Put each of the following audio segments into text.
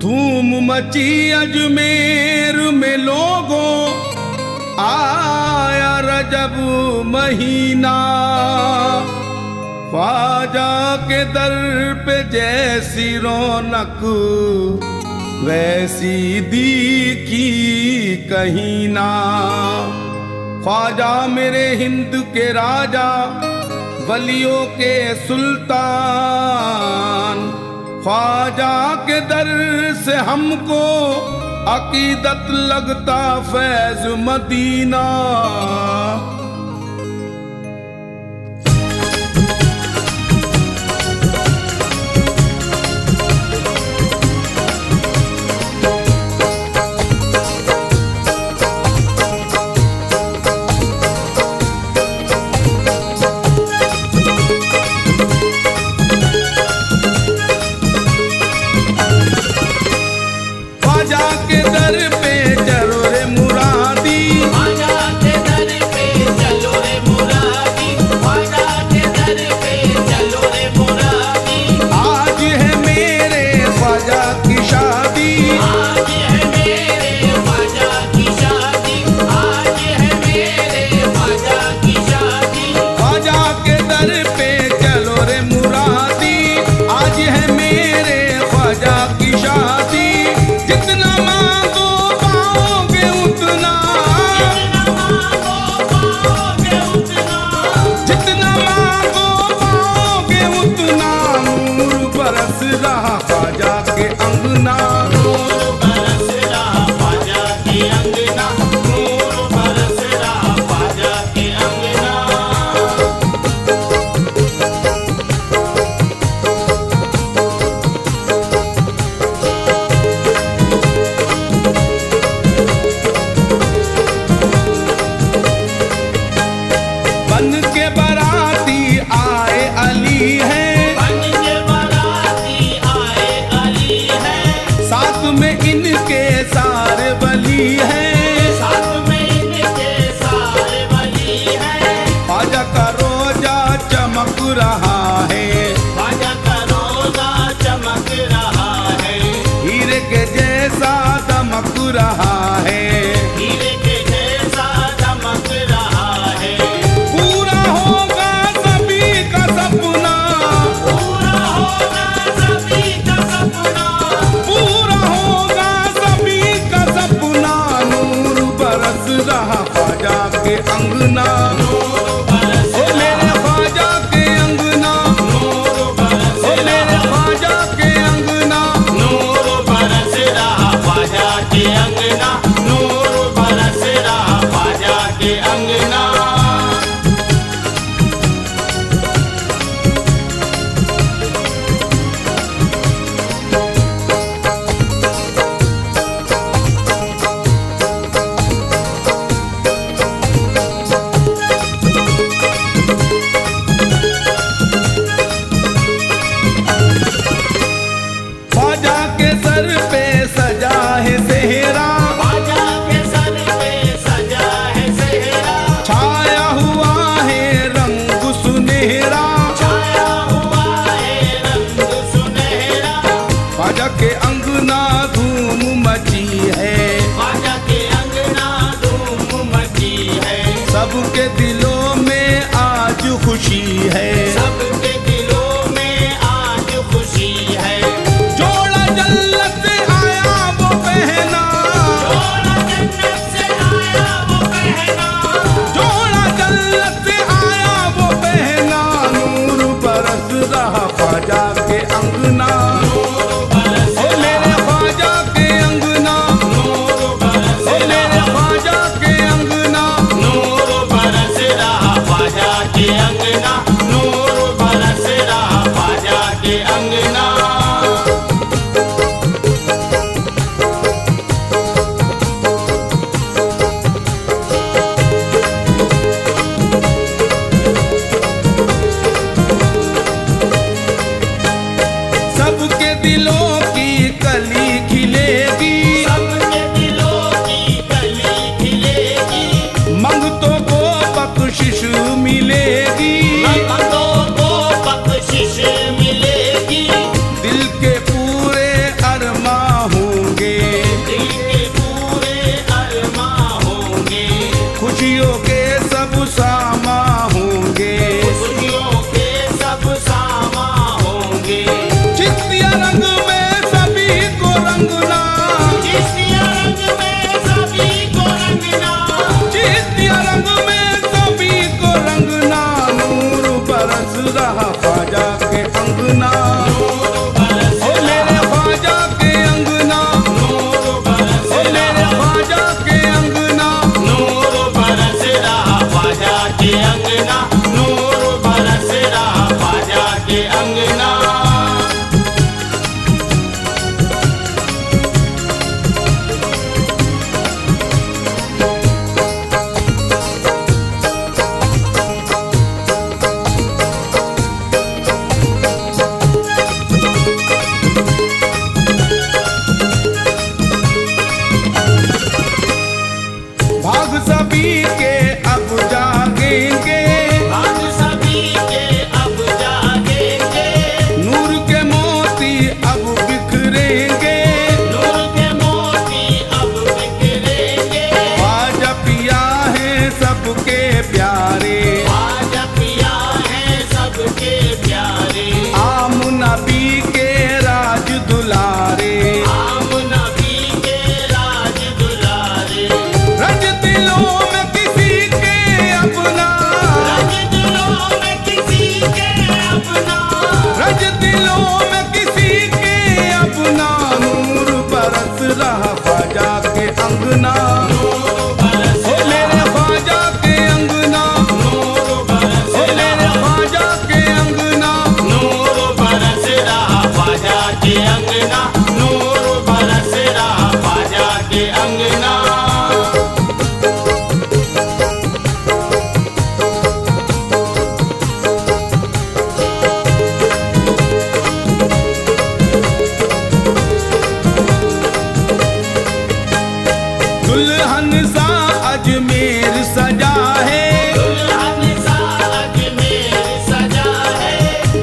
धूम मची अजमेर में लोगों, आया रजब महीना। ख्वाजा के दर पे जैसी रौनक, वैसी दिखी कहीं ना। ख्वाजा मेरे हिंद के राजा, वलियों के सुल्तान। ख्वाजा के दर से हमको अकीदत लगता फैज मदीना। रहा है हीरे के जैसा चमक रहा है। पूरा होगा सभी का सपना, पूरा होगा सभी का सपना, पूरा होगा सभी का सपना। नूर बरस रहा ख्वाजा के अंगना, के अंगना धूम मची है, ख्वाजा के अंगना धूम मची है। सबके दिलों में आज खुशी है, सबके दिलों में आज खुशी है। जोड़ा जन्नत से आया वो पहना, जोड़ा जन्नत से आया वो पहना, जोड़ा जन्नत से आया वो पहना। नूर बरस रहा ख्वाजा के अंगना, सब सब सामा होंगे, खुशियों के सब सामा होंगे। चिश्तिया रंग में सभी को रंगना, चिश्तिया रंग में सभी को रंगना, चिश्तिया रंग में सभी को रंगना। नूर बरस रहा ख्वाजा के अंगना, नूर बरस ओ मेरे ख्वाजा के अंगना, नूर बरस ओ मेरे ख्वाजा के अंगना। नूर बरस रहा ख्वाजा के अंगना, नूर बरस रहा ख्वाजा के अंगना। भाग सभी के अब जागेंगे, भाग सभी के अब जागेंगे, नूर के मोती अब बिखरेंगे। नूर के मोती अब बिखरेंगे। ख्वाजा पिया है सबके प्यारे, आज पिया है सबके प्यारे, आम नबी के राज दुलारे। आम नबी के राज दुलारे। रज दिलों में किसी के अपना, रज दिलों में किसी के अपना, रज दिलों में किसी के अपना। नूर बरस रहा ख्वाजा के अंगना, नूर बरस ओ मेरे ख्वाजा के अंगना, नूर बरस ओ मेरे ख्वाजा के अंगना। नूर बरस रहा ख्वाजा के अंगना, नूर बरस रहा ख्वाजा के अंगना। दुल्हन सा अजमेर सजा है, दुल्हन सा अजमेर सजा है,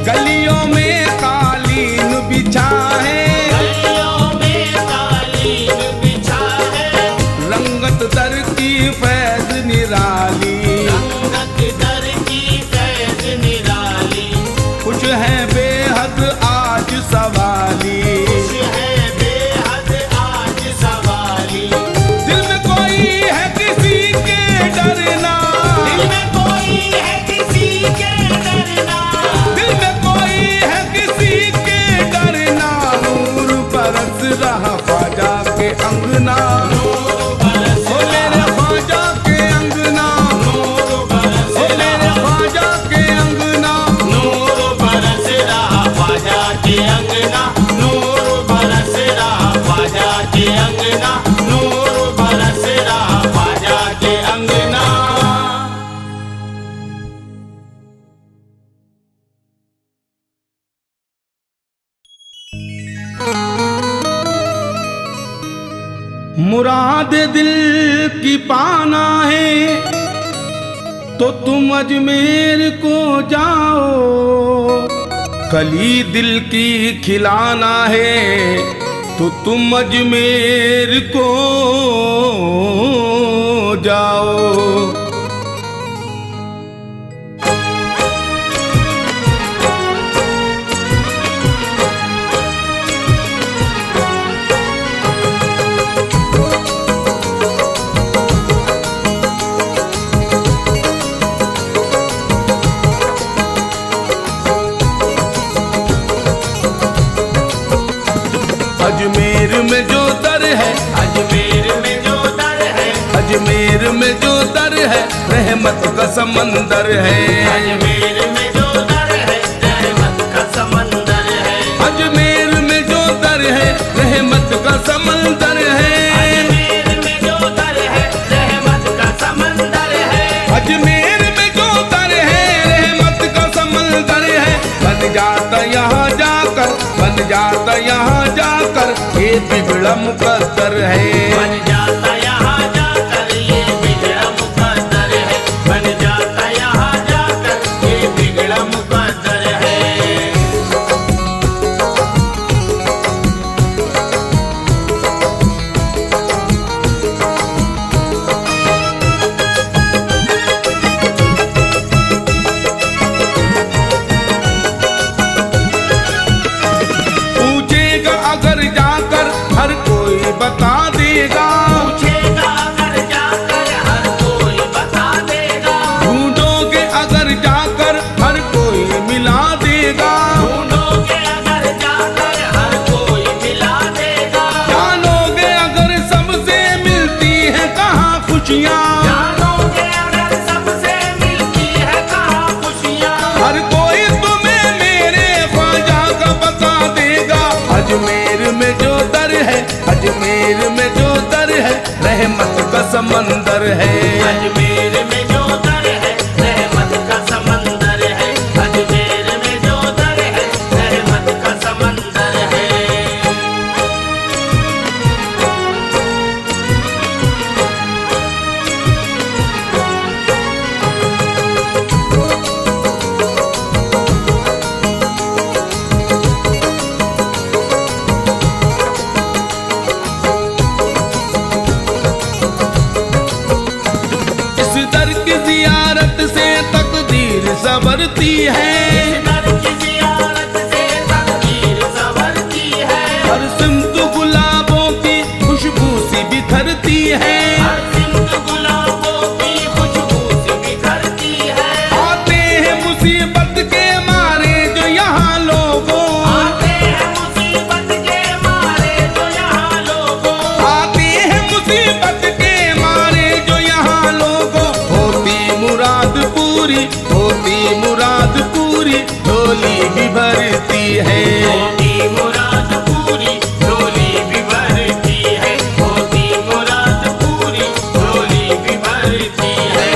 गलियों में कालीन बिछा है। गलियों में कालीन बिछा है, रंगत दर की फैज निराली, रंगत दर की फैज निराली। कुछ है बेहद आज सवाली। खुश है बेहद आज सवाली। दिल में कोई है किसी के डरना, दिल में कोई है किसी के डरना, दिल में कोई है किसी के डरना। नूर बरस रहा ख्वाजा के अंगना, नूर बरस ओ मेरे ख्वाजा के अंगना, नूर बरस ओ मेरे ख्वाजा के अंगना। नूर बरस रहा ख्वाजा के अंगना, नूर बरस रहा ख्वाजा के अंगना, नूर बरस रहा ख्वाजा के अंगना। मुराद दिल की पाना है तो तुम अजमेर को जाओ, कली दिल की खिलाना है तो तुम अजमेर को जाओ। अजमेर में जो दर है, अजमेर में जो दर है, अजमेर में जो दर है, रहमत का समंदर है। अजमेर में जो दर है, रहमत का समंदर है। अजमेर में जो दर है, रहमत का समंदर है। अजमेर में जो दर है, रहमत का समंदर है। अजमेर में जो दर है, रहमत का समंदर है। बन जाता यहाँ जाकर, बन जाता यहाँ जाकर, ये बिगड़ा मुकद्दर है। बन जाता यहाँ जाकर ये बिगड़ा मुकद्दर है। बन जाता यहाँ जाकर ये बिगड़ा मुकद्दर है। समंदर है। अजमेर में जो दर है रहमत का समंदर है। अजमेर में जो दर है रहमत का समंदर है। जियारत से तकदीर संवरती है। इस दर की जियारत से तकदीर संवरती है। हर सिमत गुलाबों की खुशबू सी बिखरती है। हर सिमत गुलाबों की खुशबू सी बिखरती है। आते हैं मुसीबत के मारे जो यहाँ लोगों, आते हैं मुसीबत के मारे जो यहाँ लोगों, आते हैं मुसीबत के मारे जो यहाँ लोगों। होती मुराद पूरी झोली भी भरती है। होती मुराद पूरी झोली भी भरती है। होती मुराद पूरी झोली भी भरती है।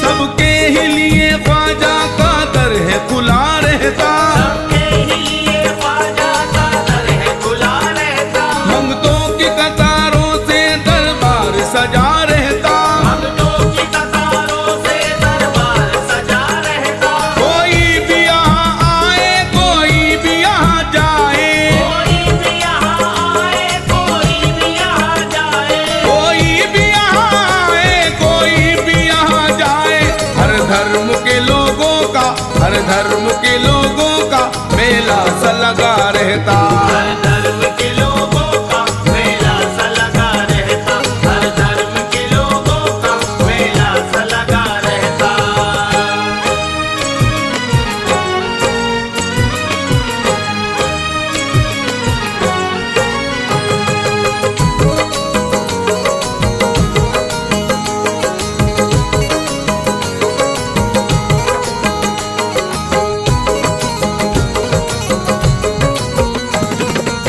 सबके ही लिए ख्वाजा का दर है खुला रहता। सबके ही लिए ख्वाजा का दर है खुला रहता। मंगतों की कतारों से दरबार सजा रहता। मंगतों की कतारों से दरबार सजा रहता। कोई भी यहाँ आए कोई भी यहाँ जाए। कोई भी यहाँ आए कोई भी यहाँ जाए। कोई भी यहाँ आए कोई भी यहाँ जाए। हर धर्म के लोगों का मेला सा लगा रहता। हर धर्म के लोगों का मेला सा लगा रहता। हर धर्म के लोगों का मेला सा लगा रहता।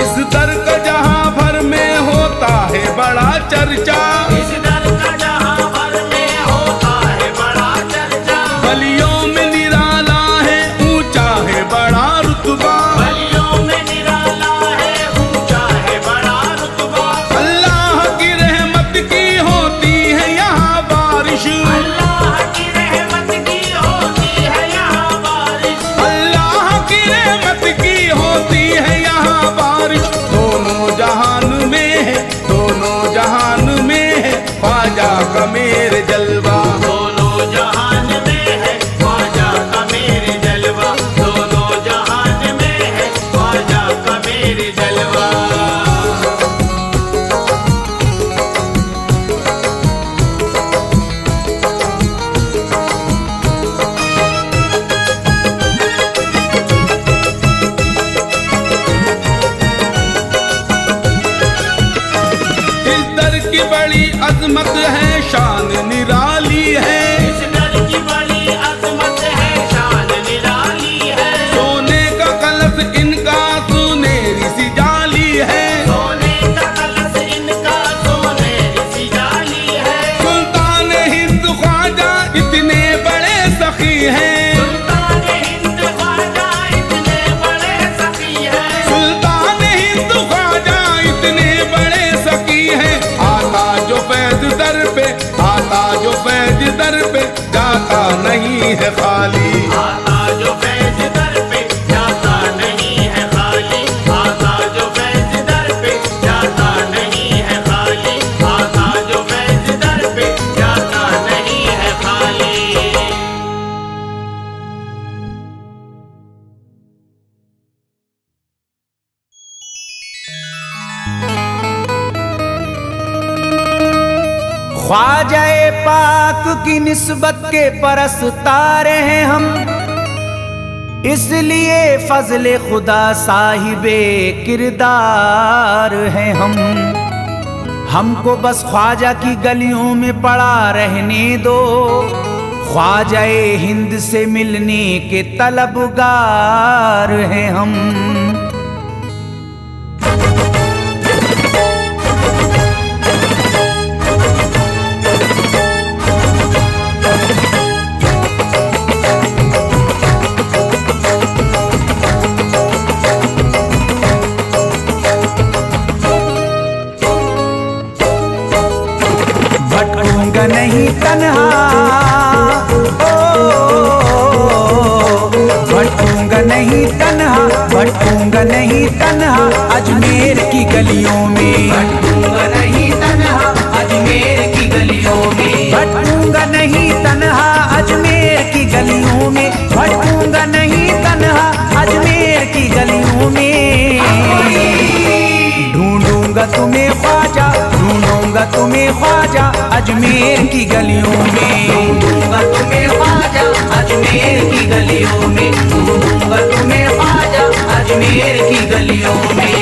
इस दर का जहां भर में होता है बड़ा चर्चा। इस दर का जहां भर में होता है बड़ा चर्चा। गलियों में निराला है ऊंचा है बड़ा रुतबा। गलियों में निराला है ऊंचा है बड़ा रुतबा। अल्लाह की रहमत की होती है यहाँ बारिश। अल्लाह की रहमत की होती है यहाँ बारिश। अल्लाह की रहमत की होती है यहाँ बारिश। दोनों जहान में है ख्वाजा का मेरे जलवा। दोनों जहान में है ख्वाजा का मेरे जलवा। दोनों जहान में है ख्वाजा का मेरे जलवा। इस दर की बड़ी अजमत है शान निराली है। इस दर की बड़ी अजमत है शान निराली है। सोने का कलश इनका सुनहरी सी जाली है। सोने का कलश इनका सोनेरी सी जाली है। सुल्तान हिंद ख्वाजा इतने बड़े सखी हैं। सुल्तान हिंद ख्वाजा इतने बड़े सखी है। सुल्तान हिंद ख्वाजा इतने बड़े सखी हैं। आता जो फैज दर पे जाता नहीं है खाली। आता जो फैज दर पे जाता नहीं है खाली। आता जो फैज दर पे जाता नहीं है खाली। आता जो फैज दर पे जाता नहीं है खाली। ख्वाजाए पाक की निस्बत के परस्तार हैं हम, इसलिए फजले खुदा साहिबे किरदार हैं हम। हमको बस ख्वाजा की गलियों में पड़ा रहने दो, ख्वाजाए हिंद से मिलने के तलबगार हैं हम। भटकूंगा नहीं तन्हा, भटकूंगा नहीं तन्हा, भटकूंगा नहीं तन्हा अजमेर की गलियों में, भटकूंगा नहीं तन्हा अजमेर की गलियों में, भटकूंगा नहीं तन्हा अजमेर की गलियों में, भटकूंगा नहीं तन्हा अजमेर की गलियों में। ढूंढूंगा तुम्हें ख्वाजा, ढूंढूंगा तुम्हें ख्वाजा अजमेर की गलियों में, ढूंढूंगा तुम्हें ख्वाजा अजमेर की गलियों में, ढूंढूंगा तुम्हें ख्वाजा अजमेर की गलियों में।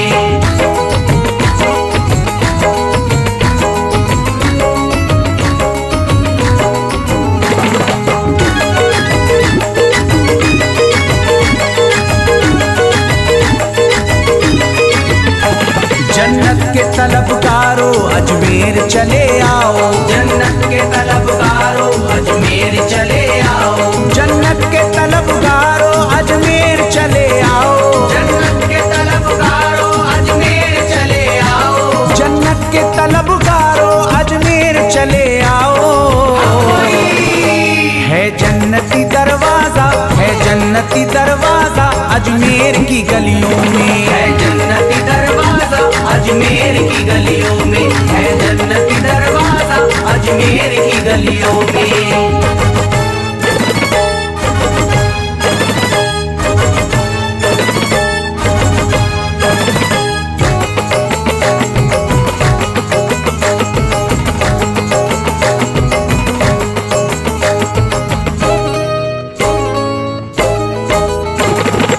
जन्नत के तलबगारों अजमेर चले आओ, जन्नत के तलबगारों अजमेर चले आओ, जन्नत के तलबगारों अजमेर चले आओ, जन्नत के तलबगारों अजमेर चले आओ, जन्नत के तलबगारों अजमेर चले आओ। है जन्नती दरवाजा, है जन्नती दरवाजा अजमेर की गलियों में, है जन्नती दरवाजा अजमेर की गलियों में, है जन्नती दरवाजा अजमेर की गलियों में।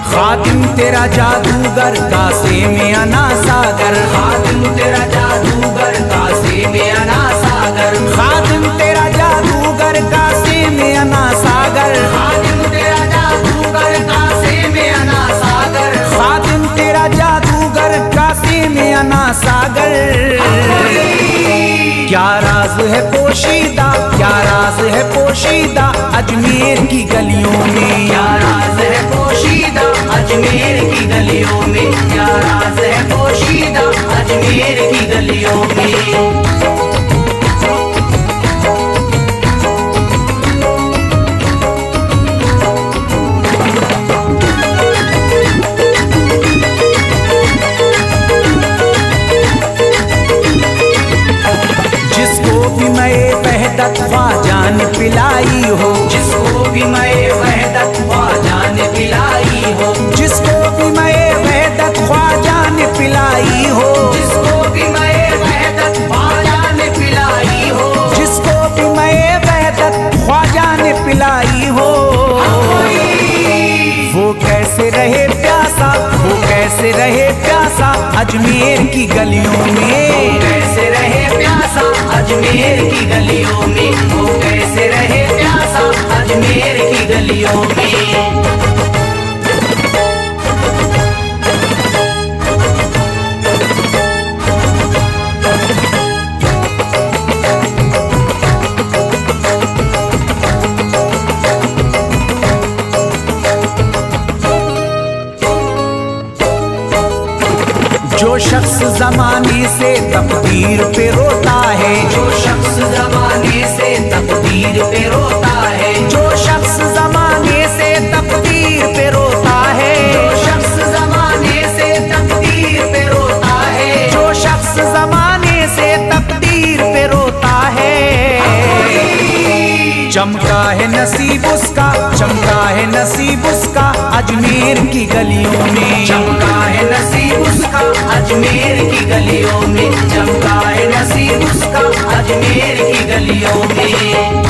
खादिम तेरा जादूगर कासे में अना सागर, खादिम तेरा जादूगर कासे में अना सागर, खादिम तेरा जादूगर कासे में अना सागर, खादिम तेरा जादूगर कासे में अना सागर, खादिम तेरा जादूगर कासे में अना सागर। क्या राज है पोशीदा, क्या राज है पोशीदा अजमेर की गलियों में, क्या राज है पोशीदा अजमेर की गलियों में, क्या राज है पोशीदा अजमेर की गलियों में। जिसको भी मैं वहदत ख्वाजा ने पिलाई हो, जिसको भी मैं वहदत ख्वाजा ने पिलाई हो, जिसको भी मैं वहदत ख्वाजा ने पिलाई हो, जिसको भी मैं वहदत ख्वाजा ने पिलाई हो, जिसको भी मैं वहदत ख्वाजा ने पिलाई हो। वो कैसे रहे प्यासा, वो कैसे रहे प्यासा अजमेर की गलियों में, कैसे रहे प्यासा अजमेर की गलियों में, वो कैसे रहे प्यासा अजमेर की गलियों में। जो शख्स जमाने से तकदीर पे रोता है, जो शख्स जमाने से तकदीर पे रोता है, जो शख्स जमाने से तकदीर पे रोता है, जो शख्स जमाने से तकदीर पे रोता है, जो शख्स जमाने से तकदीर पे रोता है। चमका है नसीब उसका, चमका है नसीब उसका अजमेर की गलियों में, चमका है नसीब उसका अजमेर की गलियों में, चमका है नसीब उसका अजमेर की गलियों में।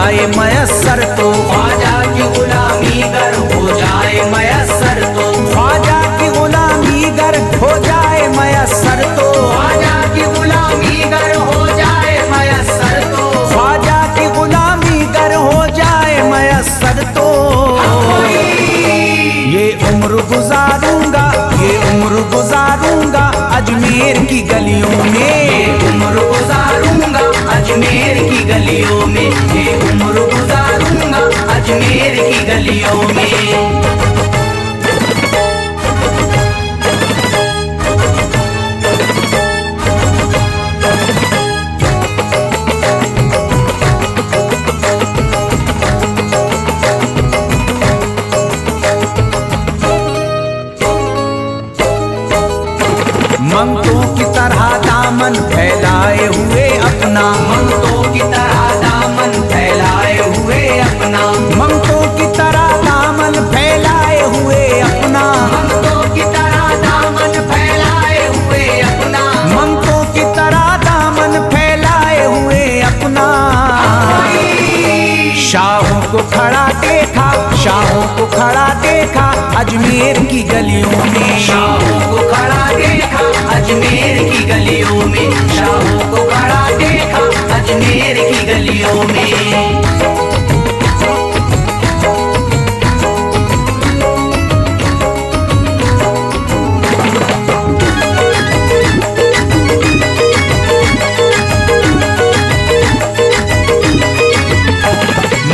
जाए मयस्सर तो, ख्वाजा की गुलामी गर हो जाए मयस्सर तो, ख्वाजा की गुलामी गर हो जाए मयस्सर तो, ख्वाजा की गुलामी गर हो जाए मयस्सर तो, ख्वाजा की गुलामी गर हो जाए मयस्सर तो, ये उम्र गुजारूंगा, ये उम्र गुजारूंगा अजमेर की गलियों में, उम्र गुजारूंगा अजमेर की गलियों में, ये उम्र गुजारूंगा अजमेर की गलियों में। ममतों की तरह दामन फैलाए हुए अपना, ममतों की तरह दामन फैलाए हुए अपना, ममतों की तरह दामन फैलाए हुए अपना, ममतों की तरह दामन फैलाए हुए अपना, ममतों की तरह दामन फैलाए हुए अपना। शाहों को खड़ा देखा, शाहों को खड़ा देखा अजमेर की गलियों में, शाहों को खड़ा देखा अजमेर की गलियों में, शाहों को खड़ा देखा अजमेर की गलियों में।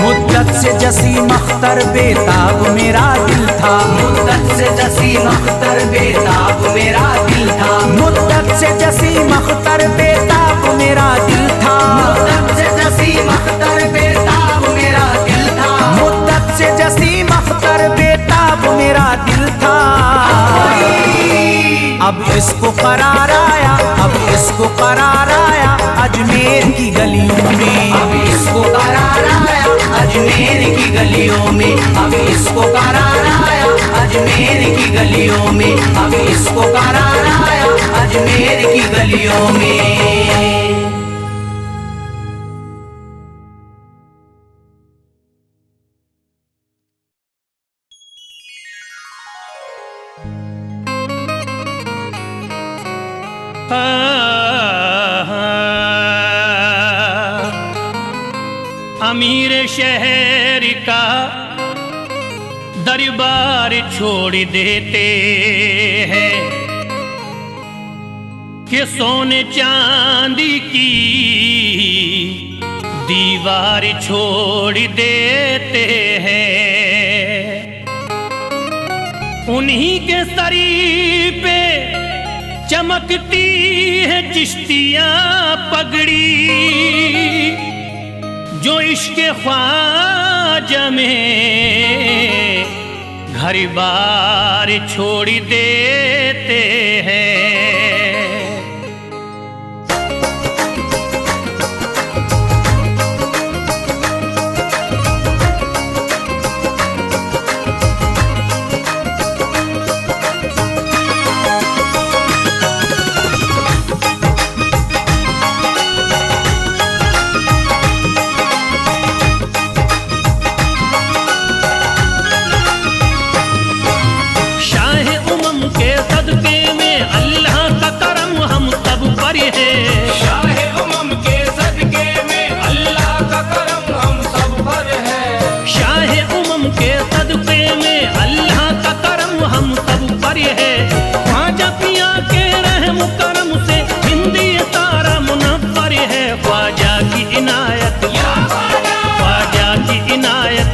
मुद्दत से जसीम अख्तर बेताब मेरा दिल था, मुद्दत से जसीम अख्तर बेताब मेरा दिल था, मुद्दत से जसीम अख्तर बेताब मेरा दिल था, मुद्दत से जसीम अख्तर बेताब मेरा दिल था, मुद्दत से जसीम अख्तर बेताब मेरा दिल था। अब इसको करार आया, अब इसको करार आया अजमेर की गलियों में, अब इसको करार आया अजमेर की गलियों में, अब इसको करार आया अजमेर की गलियों में, अब इसको करार आया अजमेर की गलियों में। अमीर शहर का दरबार छोड़ देते हैं कि सोने चांदी की दीवार छोड़ देते हैं। उन्हीं के सरी पे चमकती है चिश्तियां पगड़ी, जो इश्क ख्वाजा में घर बार छोड़ देते हैं।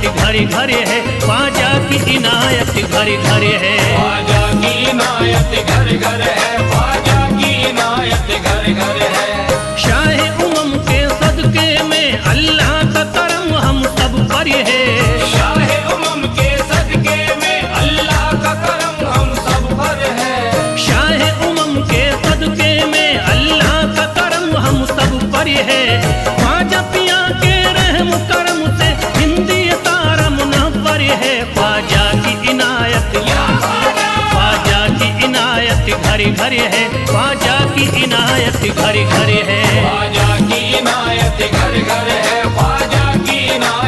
घर है ख्वाजा की इनायत, घर घर है ख्वाजा की इनायत, घर घर है ख्वाजा की इनायत, घर घर है। शाह उमम के सदके में अल्लाह का करम हम सब पर है, शाह उमम के सदके में अल्लाह का करम हम सब पर है, शाह उमम के सदके में अल्लाह का करम हम सब पर है। ख्वाजा पिया के रहम करम से हिंदी है ख्वाजा की इनायत, ख्वाजा की इनायत घर घर है, ख्वाजा की इनायत घर घर है, ख्वाजा की इनायत घर घर है, ख्वाजा की इनायत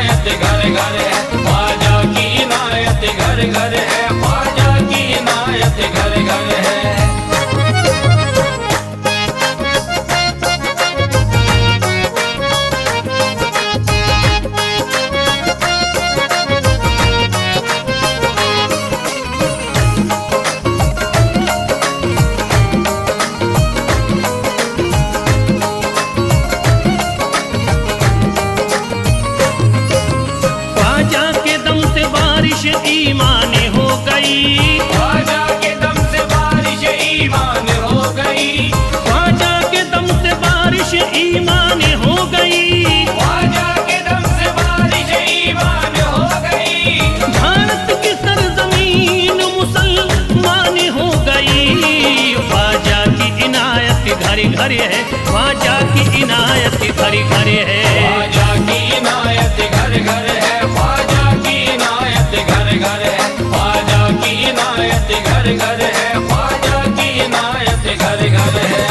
घर है, ख्वाजा की इनायत घड़ी घर है। ख्वाजा की इनायत घर घर है, ख्वाजा की इनायत घर घर है, ख्वाजा की इनायत घर घर है, ख्वाजा की इनायत घर घर है।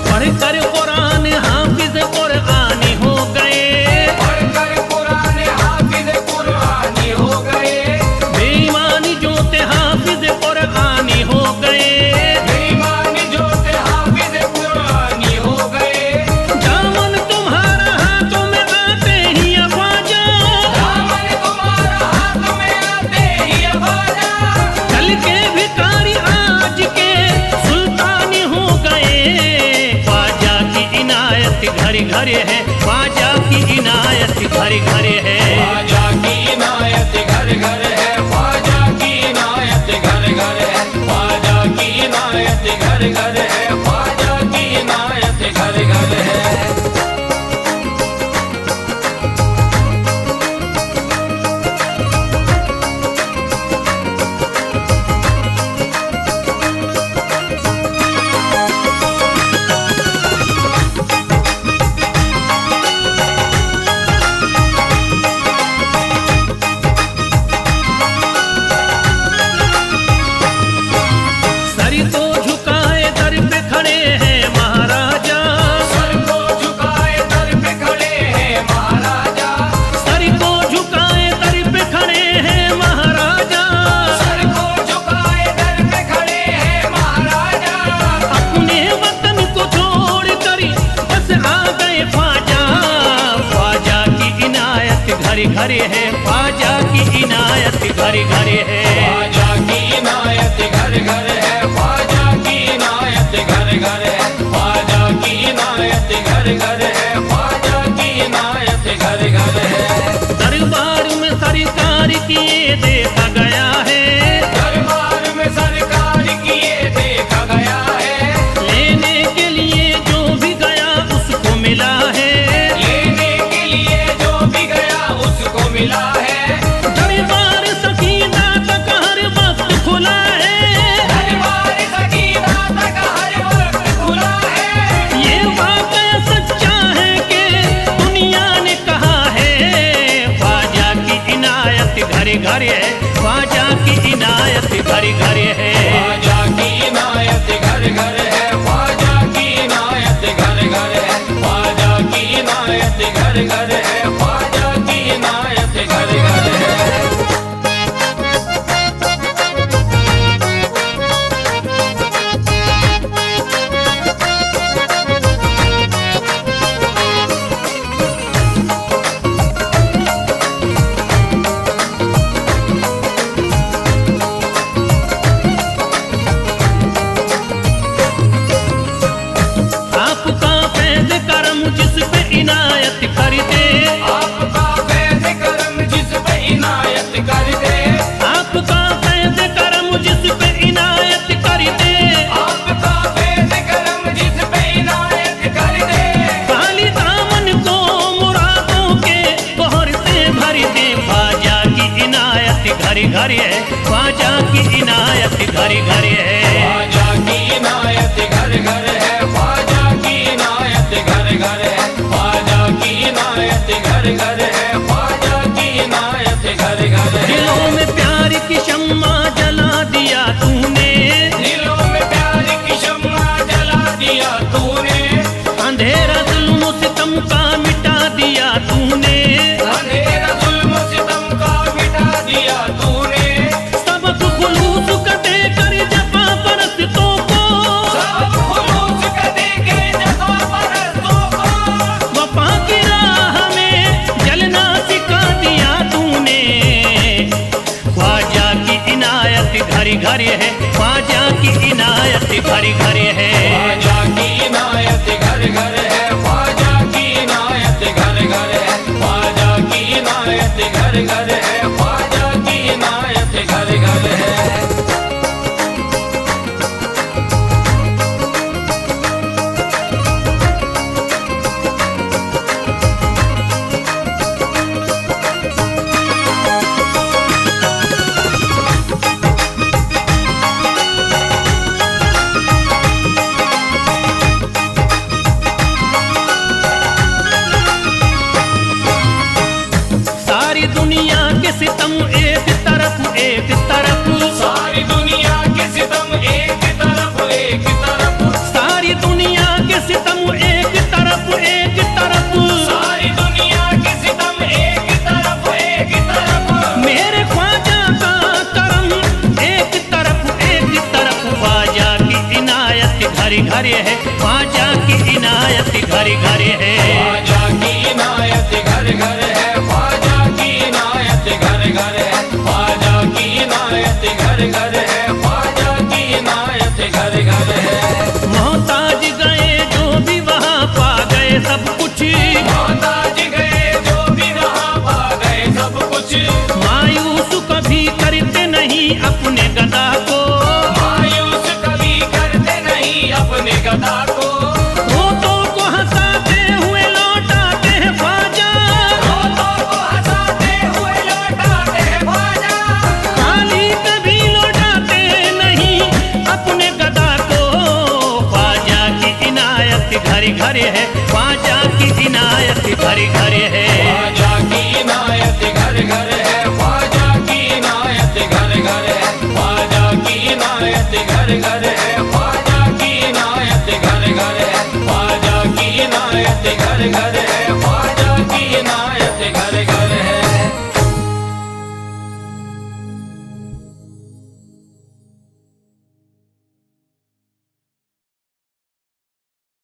पढ़कर कुरान हाफिज कुरानी हो गए, पढ़कर कुरान हाफिज कुरानी हो गए, बेईमानी जो थे हाफिज कुरानी हो गए, बेईमानी जो थे हाफिज कुरानी हो गए। दामन तुम्हारा हाथों में आते ही ख्वाजा, दामन तुम्हारा हाथ में आते ही ख्वाजा, कल के भिखारी आज के सुल्तानी हो गए। ख्वाजा की इनायत घड़ी घर है, ख्वाजा की इनायत घड़ी घर है। ख्वाजा की इनायत घर घर है, ख्वाजा की इनायत घर घर है, ख्वाजा की इनायत घर घर है, ख्वाजा की इनायत घर घर है। सर को झुकाए दर पे खड़े हैं महाराजा, सर को झुकाए दर पे खड़े हैं महाराजा, सर को झुकाए दर पे खड़े हैं महाराजा, सर को झुकाए दर पे खड़े हैं महाराजा। अपने वतन को छोड़ कर बस आ गए ख्वाजा। ख्वाजा की इनायत घड़ी घड़ी है, ख्वाजा की इनायत घड़ी घड़ी है। ख्वाजा की इनायत घर घर है, ख्वाजा की इनायत घर घर है, ख्वाजा की इनायत घर घर है, ख्वाजा की इनायत घर घर है। दरबार में सरकार किए देखा गया है, दरबार में सरकार किए देखा गया है, लेने के लिए जो भी गया उसको मिला है, लेने के लिए जो भी गया उसको मिला है। दरबार सकीना तक हर वक्त खुला है, दरबार सकीना तक हर वक्त खुला है। ये वाकया सच्चा है कि दुनिया ने कहा है। ख्वाजा की इनायत घड़ी घड़ी है, ख्वाजा की इनायत घड़ी घड़ी है। ख्वाजा की इनायत घर घर है, ख्वाजा की इनायत घर घर है, ख्वाजा की इनायत घर घर है, ख्वाजा की इनायत घर घर है। आपका फैज़ करम जिस पे इनायत कर दे, आपका फैज़ करम जिस पे इनायत कर दे, आपका फैज़ करम जिस पे इनायत कर दे, आपका फैज़ करम जिस पे इनायत कर दे। खाली दामन को मुरादों के बहर से भर दे। ख्वाजा की इनायत घड़ी घड़ी है, ख्वाजा की इनायत घड़ी घड़ी है। ख्वाजा की इनायत घर घर है, ख्वाजा की इनायत घर घर है, ख्वाजा की इनायत घर घर है, ख्वाजा की इनायत घर घर है। दिलों में प्यार की शम्मा जला दिया तूने, दिलों में प्यार की शम्मा जला दिया तूने, अंधेरा जुल्म सितम का मिटा दिया तूने, अंधेरा जुल्म सितम का मिटा दिया तूने। सबक खुलूस का देकर जफा परस्तों को, सब खुलूस का देके जफा परस्तों को, वफा की राह में जलना सिखा दिया तूने। ख्वाजा की इनायत घड़ी घड़ी है, ख्वाजा की इनायत घड़ी घड़ी है। ख्वाजा की इनायत घर घर है, ख्वाजा की इनायत घर घर है, ख्वाजा की इनायत घर घर है, ख्वाजा की इनायत घर घर है। सितम एक तरफ सारी दुनिया के सितम एक तरफ सारी दुनिया के सितम एक तरफ सारी दुनिया के सितम एक तरफ मेरे ख्वाजा का करम एक तरफ ख्वाजा की इनायत घरे घरे है ख्वाजा की इनायत घरे घरे है ख्वाजा की इनायत घर घर है ख्वाजा की इनायत घर घर है ख्वाजा की इनायत घर घर है ख्वाजा की इनायत घर घर है मोहताज गए जो भी वहाँ पा गए सब कुछ मोहताज गए जो भी वहाँ पा गए सब कुछ मायूस कभी करते नहीं अपने गदा को मायूस कभी करते नहीं अपने गदा को रोतों को हंसाते हुए लौटाते हैं ख्वाजा रोतों को हंसाते हुए लौटाते हैं ख्वाजा खाली कभी लौटाते नहीं अपने गदा को ख्वाजा की इनायत घरे घरे है ख्वाजा की इनायत घरे घरे है ख्वाजा की इनायत घर घर है